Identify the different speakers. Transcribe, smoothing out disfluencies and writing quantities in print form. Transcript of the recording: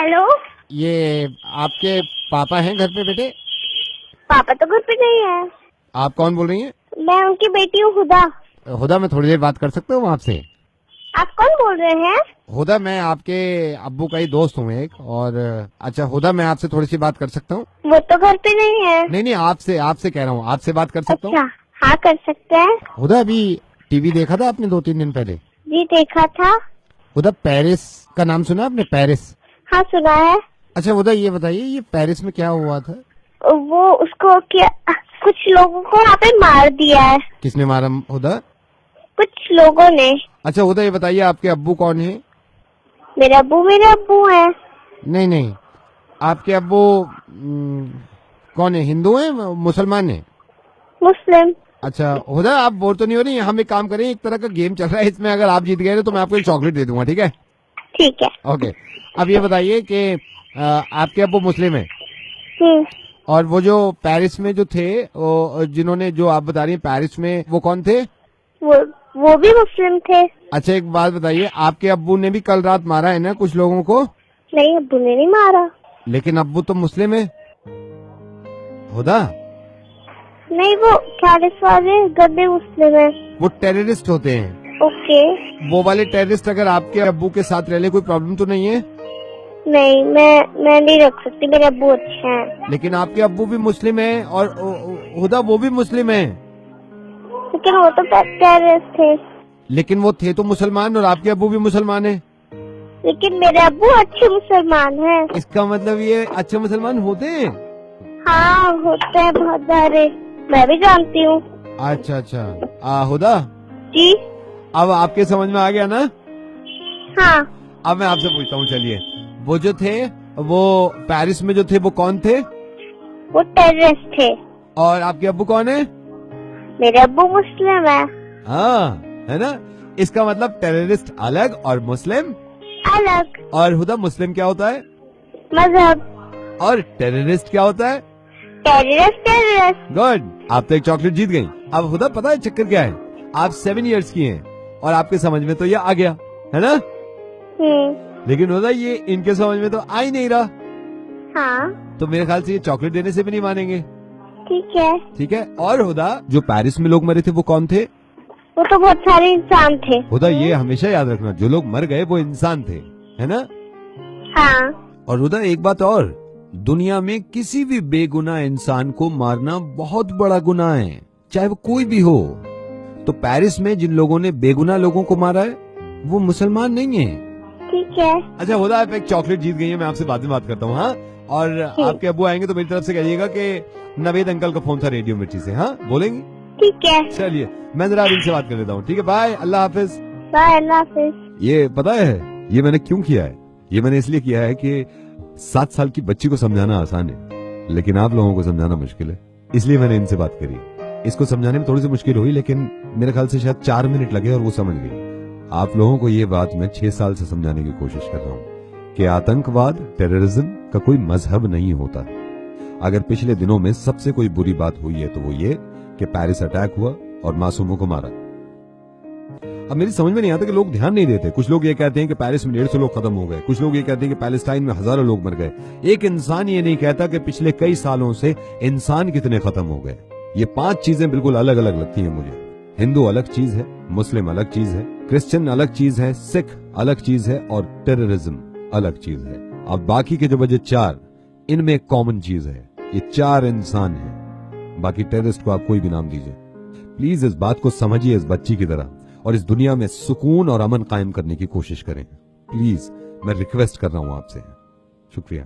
Speaker 1: Hello,
Speaker 2: ये आपके पापा हैं घर पे बेटे?
Speaker 1: पापा तो घर पे नहीं है।
Speaker 2: आप कौन बोल रही हैं?
Speaker 1: मैं उनकी बेटी हूँ हुदा।
Speaker 2: हुदा, मैं थोड़ी देर बात कर सकता हूँ आपसे?
Speaker 1: आप कौन बोल रहे हैं?
Speaker 2: हुदा, मैं आपके अब्बू का ही दोस्त हूँ एक। और अच्छा हुदा, मैं आपसे थोड़ी सी बात कर सकता हूँ?
Speaker 1: वो तो घर पे नहीं है।
Speaker 2: नहीं, आपसे आपसे कह रहा हूँ, आपसे बात कर सकता हूँ?
Speaker 1: अच्छा, हाँ कर सकते हैं।
Speaker 2: हुदा, अभी टीवी देखा था आपने 2-3 दिन पहले?
Speaker 1: जी देखा था।
Speaker 2: हुदा, पेरिस का नाम सुना आपने? पेरिस?
Speaker 1: हाँ सुना है।
Speaker 2: अच्छा हुदा, ये बताइए, ये पेरिस में क्या हुआ था?
Speaker 1: वो उसको क्या, कुछ लोगों को वहाँ पे मार दिया है।
Speaker 2: किसने मारा हुदा?
Speaker 1: कुछ लोगों ने।
Speaker 2: अच्छा हुदा, ये बताइए आपके अब्बू कौन है?
Speaker 1: मेरे अब्बू है।
Speaker 2: नहीं, आपके अब्बू कौन है? हिंदू है, मुसलमान है?
Speaker 1: मुस्लिम।
Speaker 2: अच्छा हुदा, आप बोर तो नहीं हो रही? हम एक काम करें, एक तरह का गेम चल रहा है, इसमें अगर आप जीत गए तो मैं आपको एक चॉकलेट दे दूंगा, ठीक है?
Speaker 1: ठीक है।
Speaker 2: ओके। अब ये बताइए कि आपके अब्बू मुस्लिम है,
Speaker 1: हम्म।
Speaker 2: और वो जो पेरिस में जो थे, वो जिन्होंने, जो आप बता रही हैं पेरिस में, वो कौन थे?
Speaker 1: वो भी मुस्लिम थे।
Speaker 2: अच्छा एक बात बताइए, आपके अब्बू ने भी कल रात मारा है ना कुछ लोगों को?
Speaker 1: नहीं, अब्बू ने नहीं मारा।
Speaker 2: लेकिन अब्बू तो मुस्लिम है हुदा।
Speaker 1: नहीं, वो पेरिस वाले गद्दे मुस्लिम है।
Speaker 2: वो टेररिस्ट होते हैं।
Speaker 1: ओके।
Speaker 2: वो वाले टेररिस्ट अगर आपके अब्बू के साथ रह ले, कोई प्रॉब्लम तो नहीं है?
Speaker 1: नहीं, मैं नहीं रख सकती, मेरे अब्बू अच्छे हैं।
Speaker 2: लेकिन आपके अब्बू भी मुस्लिम है, और हुदा वो भी मुस्लिम है।
Speaker 1: लेकिन वो तो टेररिस्ट थे।
Speaker 2: लेकिन वो थे तो मुसलमान, और आपके अब्बू भी मुसलमान है।
Speaker 1: लेकिन मेरे अब्बू अच्छे मुसलमान हैं।
Speaker 2: इसका मतलब ये अच्छे मुसलमान होते हैं?
Speaker 1: हाँ होते हैं बहुत सारे, मैं भी जानती हूँ।
Speaker 2: अच्छा हुदा,
Speaker 1: जी।
Speaker 2: अब आपके समझ में आ गया ना?
Speaker 1: हाँ।
Speaker 2: अब मैं आपसे पूछता हूँ, चलिए, वो जो थे, वो पेरिस में जो थे, वो कौन थे?
Speaker 1: वो टेररिस्ट थे।
Speaker 2: और आपके अब्बू कौन है?
Speaker 1: मेरे अब्बू मुस्लिम है।
Speaker 2: हाँ, है ना? इसका मतलब टेररिस्ट अलग और मुस्लिम
Speaker 1: अलग।
Speaker 2: और हुदा, मुस्लिम क्या होता है?
Speaker 1: मजहब।
Speaker 2: और टेररिस्ट क्या होता है?
Speaker 1: टेररिस्ट।
Speaker 2: गुड, आप तो एक चॉकलेट जीत गई। अब हुदा, पता है चक्कर क्या है? आप 7 इयर्स की हैं, और आपके समझ में तो ये आ गया है ना? लेकिन हुदा, ये इनके समझ में तो आ ही नहीं रहा।
Speaker 1: हाँ।
Speaker 2: तो मेरे ख्याल से ये चॉकलेट देने से भी नहीं मानेंगे। ठीक है। और हुदा, जो पेरिस में लोग मरे थे वो कौन थे?
Speaker 1: वो तो बहुत सारे इंसान थे।
Speaker 2: हुदा, ये हमेशा याद रखना, जो लोग मर गए वो इंसान थे, है ना?
Speaker 1: हाँ।
Speaker 2: और हुदा, एक बात और, दुनिया में किसी भी बेगुनाह इंसान को मारना बहुत बड़ा गुनाह है, चाहे वो कोई भी हो। तो पेरिस में जिन लोगों ने बेगुनाह लोगों को मारा है, वो मुसलमान नहीं है।
Speaker 1: ठीक है।
Speaker 2: अच्छा हुदा, आप एक चॉकलेट जीत गई है, मैं आपसे बाद में बात करता हूँ। हाँ, और आपके अब्बू आएंगे तो मेरी तरफ से कहिएगा कि नवेद अंकल का फोन था रेडियो मिर्ची से। हाँ, बोलेंगे?
Speaker 1: ठीक है।
Speaker 2: चलिए, मैं जरा इनसे बात कर लेता हूँ, ठीक है? बाय, अल्लाह हाफिज।
Speaker 1: बाय, अल्लाह हाफिज।
Speaker 2: ये पता है ये मैंने क्यों किया है? ये मैंने इसलिए किया है कि 7 साल की बच्ची को समझाना आसान है, लेकिन आप लोगों को समझाना मुश्किल है, इसलिए मैंने इनसे बात करी। इसको समझाने में थोड़ी सी मुश्किल हुई, लेकिन मेरे ख्याल से शायद 4 मिनट लगे और वो समझ गई। आप लोगों को ये बात मैं 6 साल से समझाने की कोशिश कर रहा हूँ कि आतंकवाद, टेररिज्म का कोई मजहब नहीं होता। अगर पिछले दिनों में सबसे कोई बुरी बात हुई है तो वो ये कि पेरिस अटैक हुआ और मासूमों को मारा। अब मेरी समझ में नहीं आता कि लोग ध्यान नहीं देते। कुछ लोग ये कहते हैं कि पेरिस में 150 लोग खत्म हो गए, कुछ लोग ये कहते हैं कि पैलेस्टाइन में हजारों लोग मर गए। एक इंसान ये नहीं कहता कि पिछले कई सालों से इंसान कितने खत्म हो गए। ये 5 चीजें बिल्कुल अलग अलग लगती हैं मुझे। हिंदू अलग चीज है, मुस्लिम अलग चीज है, क्रिश्चियन अलग चीज है, सिख अलग चीज है, और टेररिज्म अलग चीज है। अब बाकी के जो बचे 4, इनमें एक कॉमन चीज है, ये 4 इंसान हैं। बाकी टेररिस्ट को आप कोई भी नाम दीजिए। प्लीज इस बात को समझिए इस बच्ची की तरह, और इस दुनिया में सुकून और अमन कायम करने की कोशिश करें। प्लीज, मैं रिक्वेस्ट कर रहा हूं आपसे। शुक्रिया।